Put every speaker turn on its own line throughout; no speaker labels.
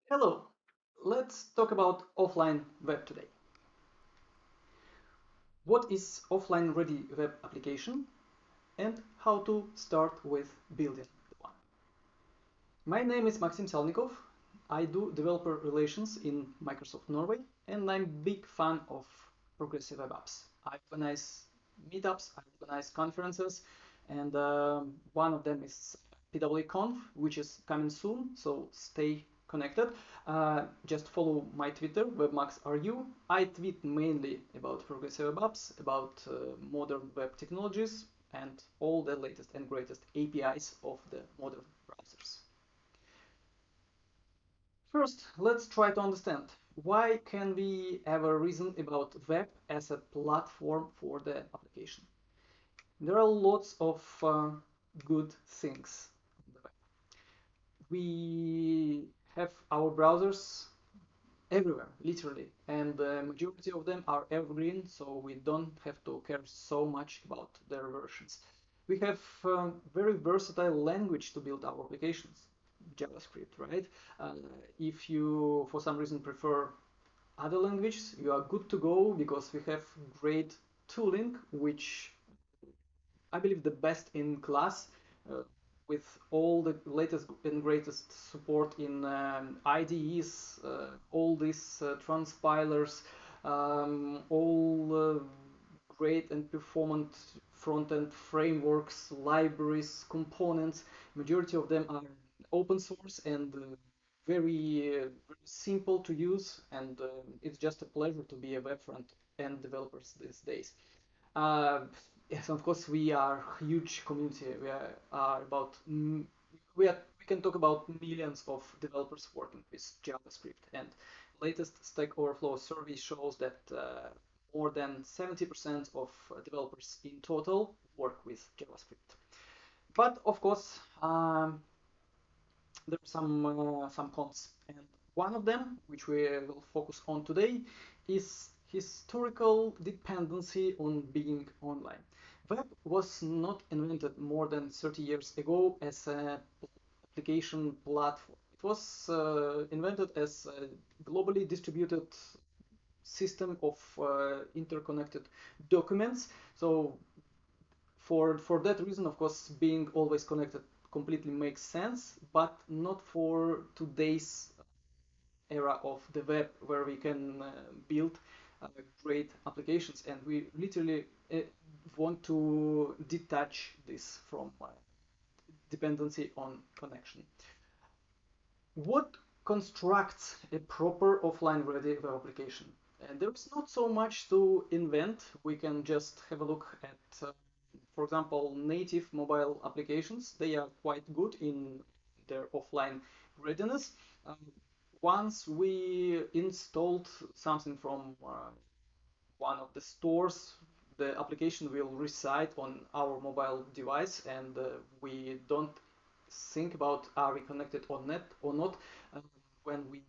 Hello, let's talk about offline web today. What is offline ready web application and how to start with building one. My name is Maxim Salnikov. I do developer relations in Microsoft Norway and I'm big fan of progressive web apps. I organize meetups, I organize conferences, and one of them is PWConf, which is coming soon, so stay connected. Just follow my Twitter, webmaxru. I tweet mainly about progressive web apps, about modern web technologies, and all the latest and greatest APIs of the modern browsers. First, let's try to understand why can we ever reason about web as a platform for the application. There are lots of good things on the web. We have our browsers everywhere, literally, and the majority of them are evergreen, so we don't have to care so much about their versions. We have very versatile language to build our applications, JavaScript, right? If you, for some reason, prefer other languages, you are good to go because we have great tooling, which I believe the best in class, uh, with all the latest and greatest support in IDEs, all these transpilers, all great and performant front-end frameworks, libraries, components. Majority of them are open source and very simple to use, and it's just a pleasure to be a web front-end developers these days. Uh, yes, of course, we are a huge community. We are about we can talk about millions of developers working with JavaScript. And latest Stack Overflow survey shows that more than 70% of developers in total work with JavaScript. But of course, there are some cons, and one of them, which we will focus on today, is historical dependency on being online. Web was not invented more than 30 years ago as an application platform. It was invented as a globally distributed system of interconnected documents. So for that reason, of course, being always connected completely makes sense, but not for today's era of the web where we can build great applications, and we literally want to detach this from dependency on connection. What constructs a proper offline ready web application? And there's not so much to invent. We can just have a look at for example, native mobile applications. They are quite good in their offline readiness. Um, Once we installed something from one of the stores, the application will reside on our mobile device, and we don't think about are we connected on net or not uh, when we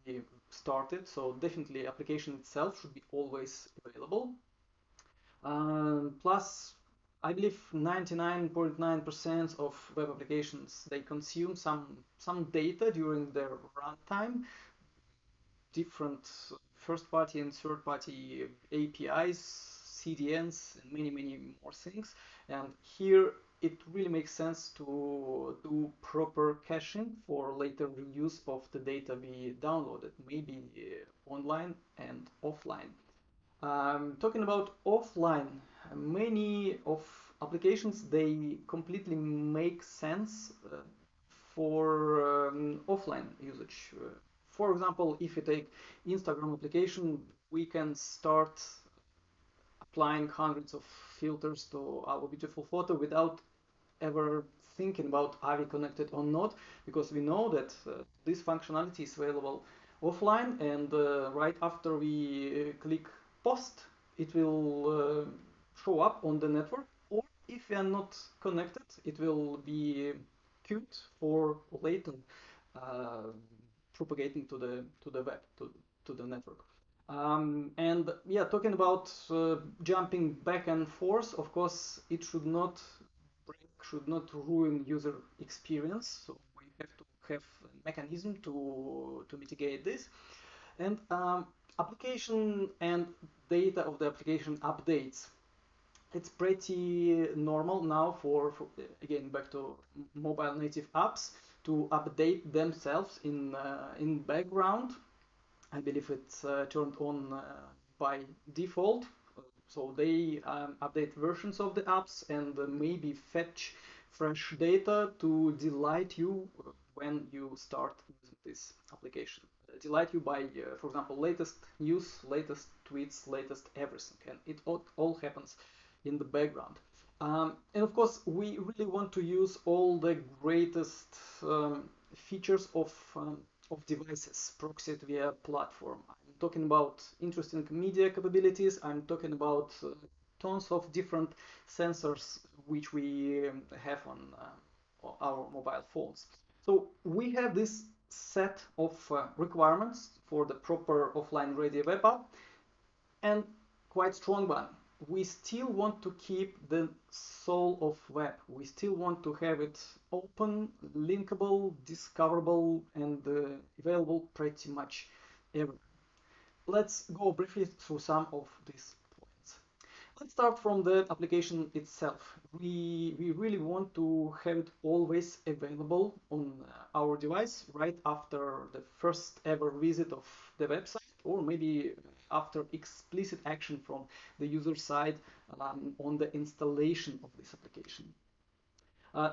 start it. So definitely application itself should be always available. Plus, I believe 99.9% of web applications they consume some data during their runtime, different first-party and third-party APIs, CDNs, and many more things. And here it really makes sense to do proper caching for later reuse of the data we downloaded, maybe online and offline. Talking about offline, many of applications they completely make sense for offline usage. For example, if you take Instagram application, we can start applying hundreds of filters to our beautiful photo without ever thinking about are we connected or not, because we know that this functionality is available offline, and right after we click post, it will show up on the network, or if we are not connected, it will be queued for later uh, propagating to the web, to the network. And yeah, talking about jumping back and forth, of course, it should not break, should not ruin user experience. So we have to have a mechanism to mitigate this. And application and data of the application updates. It's pretty normal now for again, back to mobile native apps to update themselves in background. I believe it's turned on by default. So they update versions of the apps and maybe fetch fresh data to delight you when you start using this application. Delight you by, for example, latest news, latest tweets, latest everything, and it all happens in the background. And of course, we really want to use all the greatest features of devices proxied via platform. I'm talking about interesting media capabilities. I'm talking about tons of different sensors which we have on our mobile phones. So we have this set of requirements for the proper offline ready web app, and quite strong one. We still want to keep the soul of web. We still want to have it open, linkable, discoverable, and available pretty much everywhere. Let's go briefly through some of these points. Let's start from the application itself. We really want to have it always available on our device right after the first ever visit of the website, or maybe after explicit action from the user side on the installation of this application.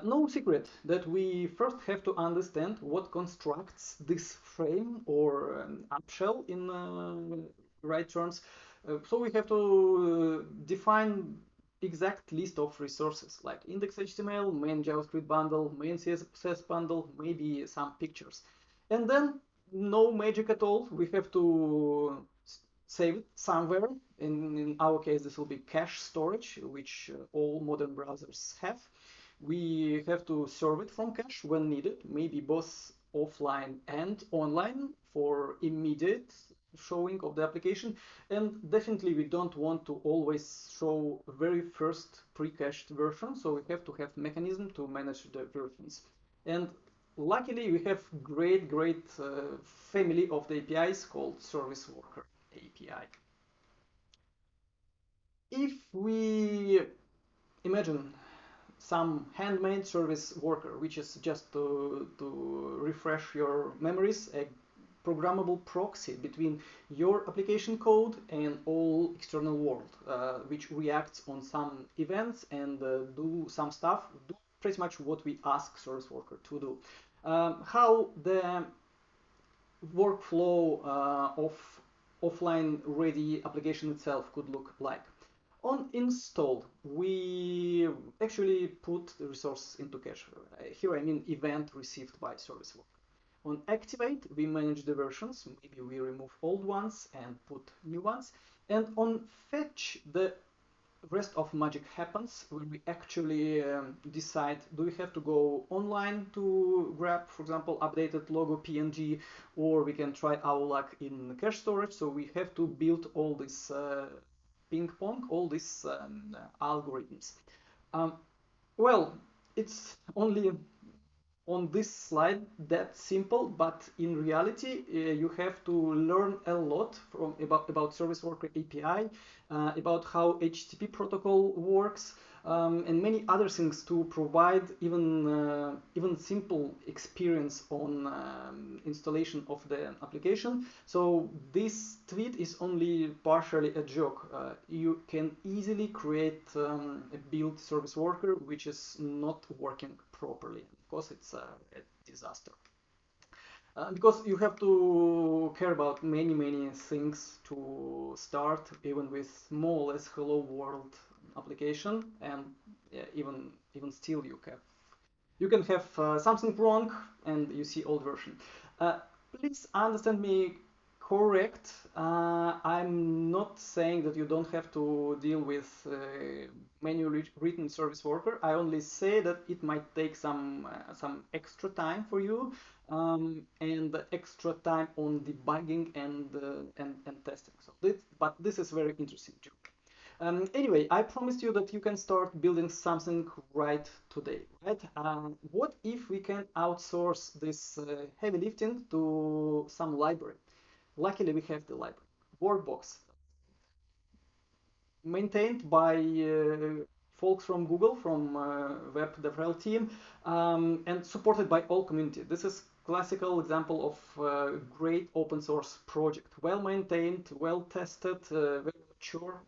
No secret that we first have to understand what constructs this frame or app shell in right terms. So we have to define exact list of resources like index.html, main JavaScript bundle, main CSS bundle, maybe some pictures. And then no magic at all. We have to save it somewhere. In our case, this will be cache storage, which all modern browsers have. We have to serve it from cache when needed, maybe both offline and online for immediate showing of the application. And definitely we don't want to always show very first pre-cached version, so we have to have mechanism to manage the versions. And luckily we have great family of the APIs called Service Worker API. If we imagine some handmade service worker, which is just to refresh your memories, a programmable proxy between your application code and all external world, which reacts on some events and do some stuff, do pretty much what we ask service worker to do. How the workflow of offline ready application itself could look like. On install, we actually put the resources into cache. Here I mean event received by service worker. On activate, we manage the versions. Maybe we remove old ones and put new ones. And on fetch, the rest of magic happens when we actually decide, do we have to go online to grab, for example, updated logo PNG, or we can try our luck in cache storage. So we have to build all this ping pong, all these algorithms. Well, it's only on this slide that simple, but in reality you have to learn a lot from about service worker API, about how HTTP protocol works, and many other things to provide even simple experience on installation of the application. So this tweet is only partially a joke. You can easily create a build service worker which is not working properly. Of course, it's a disaster. Because you have to care about many things to start, even with more or less hello world application, and even still you can have something wrong and you see old version. Please understand me correct. I'm not saying that you don't have to deal with manually written service worker. I only say that it might take some extra time for you, and extra time on debugging and testing. So but this is very interesting too. Anyway, I promised you that you can start building something right today, right? What if we can outsource this heavy lifting to some library? Luckily, we have the library, Workbox, maintained by folks from Google, from web devrel team, and supported by all community. This is classical example of great open source project, well maintained, well tested, very mature.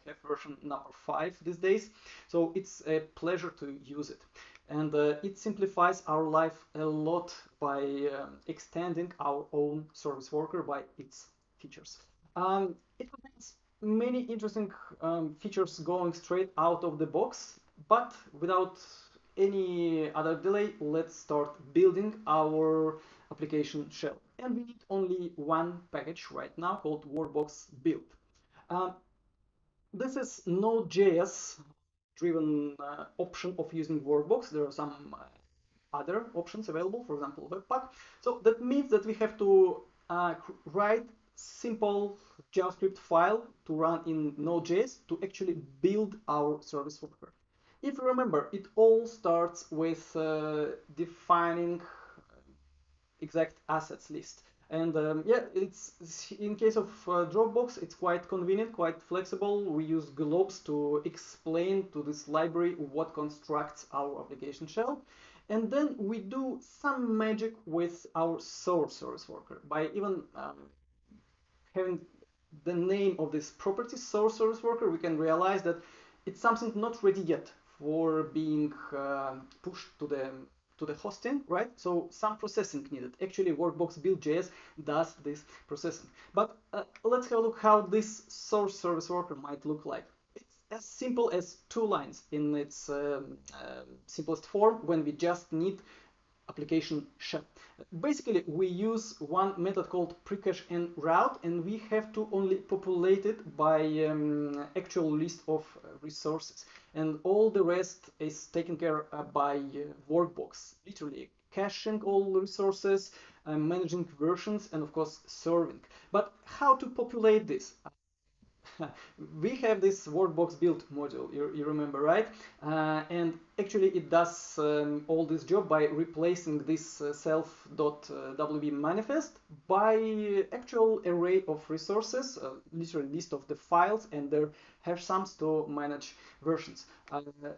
We have version number 5 these days, so it's a pleasure to use it. And it simplifies our life a lot by extending our own service worker by its features. It contains many interesting features going straight out of the box, but without any other delay, let's start building our application shell. And we need only one package right now called Workbox build. Um, this is Node.js driven option of using Workbox. There are some other options available, for example, Webpack. So that means that we have to write simple JavaScript file to run in Node.js to actually build our service worker. If you remember, it all starts with defining exact assets list. And yeah, it's in case of Dropbox, it's quite convenient, quite flexible. We use globes to explain to this library what constructs our application shell. And then we do some magic with our source service worker by even having the name of this property source service worker. We can realize that it's something not ready yet for being pushed to the hosting, right? So some processing needed. Actually, Workbox build.js does this processing. But let's have a look how this source service worker might look like. It's as simple as 2 lines in its simplest form when we just need application shell. Basically, we use one method called precache and route, and we have to only populate it by actual list of resources. And all the rest is taken care of by Workbox, literally caching all resources, managing versions, and of course serving. But how to populate this? We have this Workbox build module, you remember, right? And actually it does all this job by replacing this self.wb manifest by actual array of resources, literally list of the files and their hash sums to manage versions.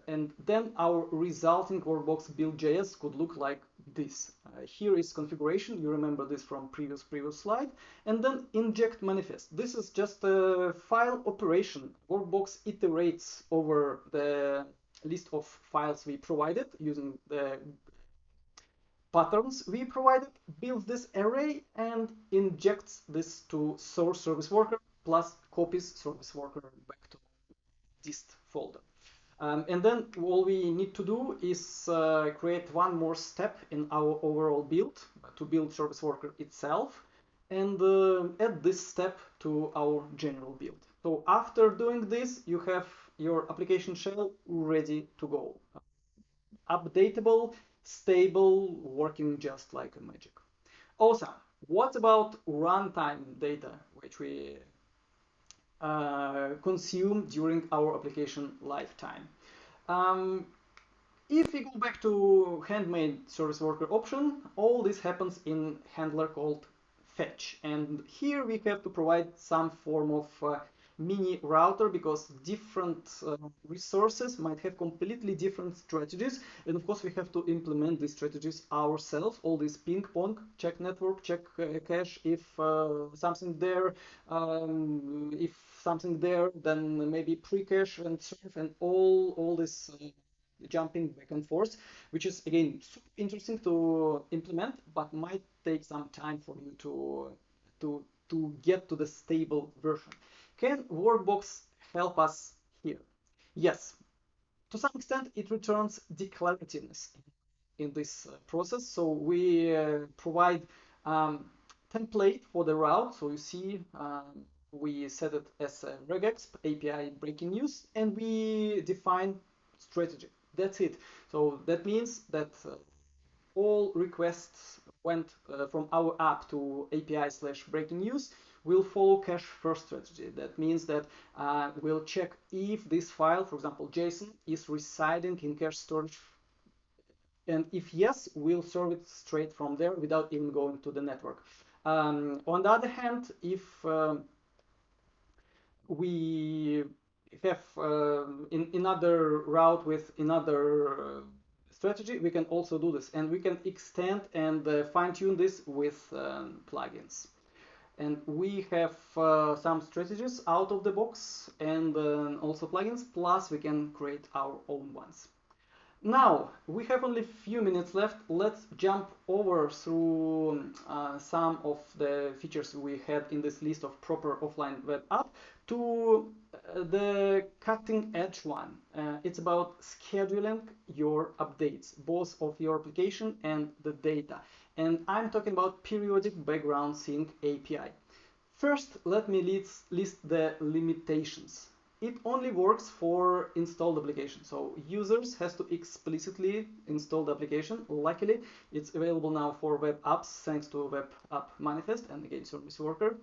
And then our resulting Workbox build.js could look like this. Here is configuration. You remember this from previous slide. And then inject manifest. This is just a file operation. Workbox iterates over the list of files we provided using the patterns we provided, builds this array and injects this to source service worker plus copies service worker back to dist folder. And then all we need to do is create one more step in our overall build to build service worker itself and add this step to our general build. So after doing this, you have your application shell ready to go. Updatable, stable, working just like a magic. Awesome. What about runtime data, which we consume during our application lifetime? If we go back to handmade service worker option, all this happens in handler called fetch. And here we have to provide some form of mini router because different resources might have completely different strategies. And of course, we have to implement these strategies ourselves. All this ping pong, check network, check cache. If something there, then maybe pre-cache and serve and all this jumping back and forth, which is again super interesting to implement, but might take some time for you to get to the stable version. Can Workbox help us here? Yes, to some extent it returns declarativeness in this process. So we provide template for the route. So you see we set it as a regex API breaking news, and we define strategy. That's it. So that means that all requests went from our app to API/breaking news we'll follow cache first strategy. That means that we'll check if this file, for example, JSON, is residing in cache storage. And if yes, we'll serve it straight from there without even going to the network. On the other hand, if we have another route with another strategy, we can also do this, and we can extend and fine-tune this with plugins. And we have some strategies out of the box and also plugins, plus we can create our own ones. Now, we have only a few minutes left. Let's jump over through some of the features we had in this list of proper offline web app to the cutting edge one. It's about scheduling your updates, both of your application and the data. And I'm talking about periodic background sync API. First, let me list the limitations. It only works for installed application. So users has to explicitly install the application. Luckily, it's available now for web apps thanks to web app manifest and again service worker.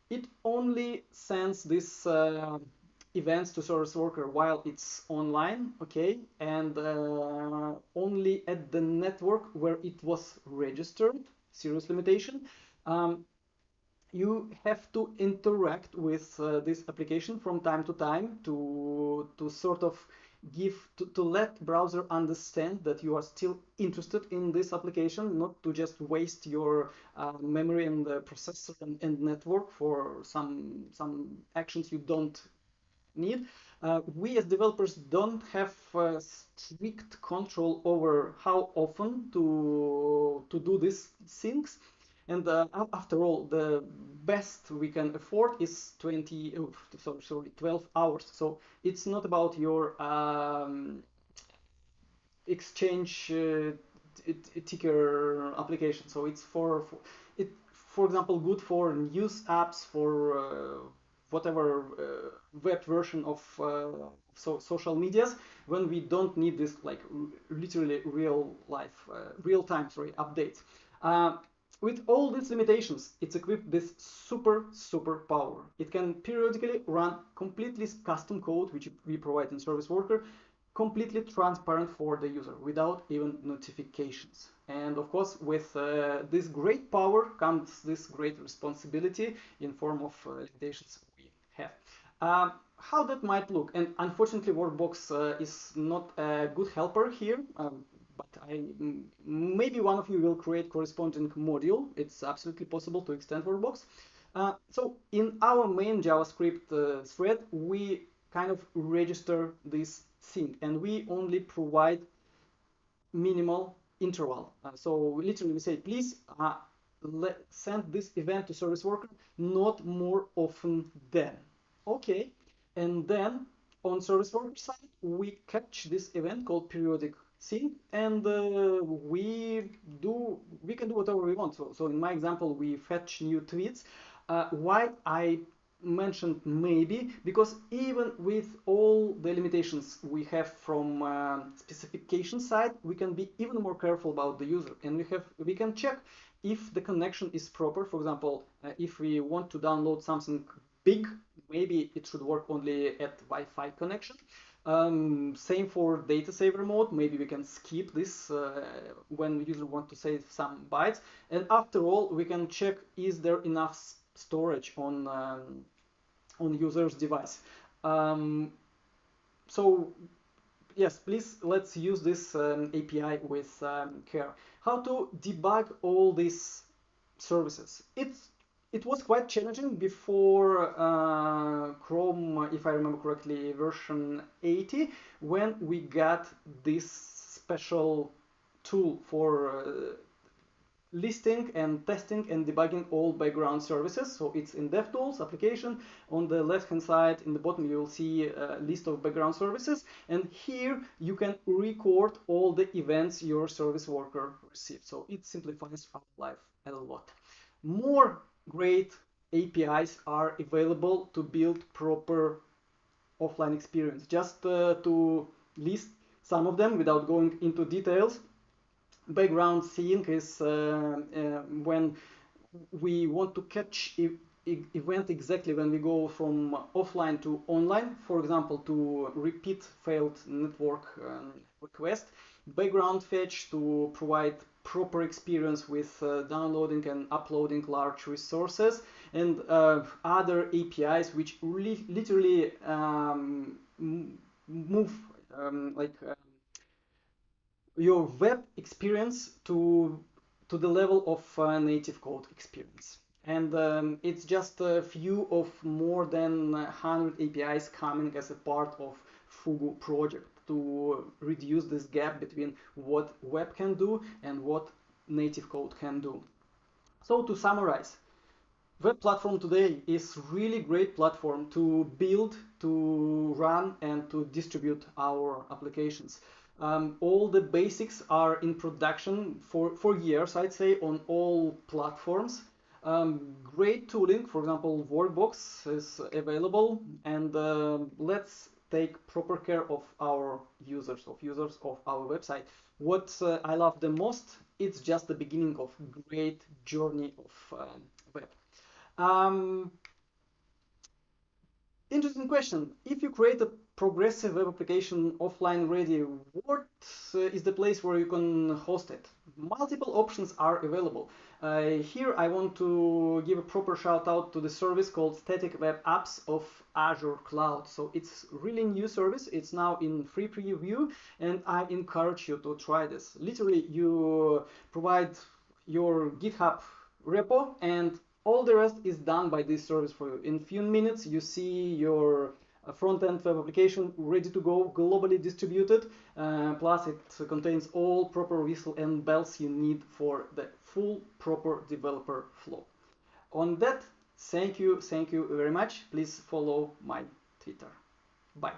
It only sends this events to service worker while it's online, okay, and only at the network where it was registered. Serious limitation. You have to interact with this application from time to time to sort of to let browser understand that you are still interested in this application, not to just waste your memory and the processor and network for some actions you don't need. We as developers don't have strict control over how often to do these things. And after all, the best we can afford is 12 hours. So it's not about your exchange ticker application. So it's for example, good for news apps, for whatever web version of social medias, when we don't need this like literally real time updates. With all these limitations, it's equipped with super power. It can periodically run completely custom code, which we provide in Service Worker, completely transparent for the user without even notifications. And of course, with this great power comes this great responsibility in form of limitations we have. How that might look, and unfortunately Workbox is not a good helper here. But maybe one of you will create corresponding module. It's absolutely possible to extend Workbox. So in our main JavaScript thread, we kind of register this thing, and we only provide minimal interval. So literally we say, please send this event to service worker not more often than. Okay, and then on service worker side, we catch this event called periodic sync, and we can do whatever we want. So in my example, we fetch new tweets. Why I mentioned maybe, because even with all the limitations we have from specification side, we can be even more careful about the user, and we can check if the connection is proper. For example, if we want to download something big, maybe it should work only at Wi-Fi connection. Same for data saver mode. Maybe we can skip this when the user wants to save some bytes. And after all, we can check, is there enough storage on user's device. So yes, please, let's use this API with care. How to debug all these services? It was quite challenging before Chrome, if I remember correctly, version 80, when we got this special tool for listing and testing and debugging all background services. So it's in DevTools application. On the left-hand side, in the bottom, you will see a list of background services. And here you can record all the events your service worker received. So it simplifies our life a lot. More great APIs are available to build proper offline experience. Just to list some of them without going into details. Background sync is when we want to catch event exactly when we go from offline to online, for example, to repeat failed network request, background fetch to provide proper experience with downloading and uploading large resources, and other APIs which literally move your web experience to the level of native code experience. And it's just a few of more than 100 APIs coming as a part of Fugu project to reduce this gap between what web can do and what native code can do. So to summarize, web platform today is really great platform to build, to run, and to distribute our applications. All the basics are in production for years, I'd say, on all platforms. Great tooling, for example, Workbox is available, and let's take proper care of our users, of our website. What I love the most, it's just the beginning of great journey of web. Interesting question. If you create a progressive web application offline ready, what is the place where you can host it? Multiple options are available. Here I want to give a proper shout out to the service called Static Web Apps of Azure Cloud. So it's really new service. It's now in free preview, and I encourage you to try this. Literally, you provide your GitHub repo, and all the rest is done by this service for you. In few minutes, you see your front-end web application ready to go, globally distributed. Plus, it contains all proper whistle and bells you need for the full proper developer flow. On that, thank you very much. Please follow my Twitter. Bye.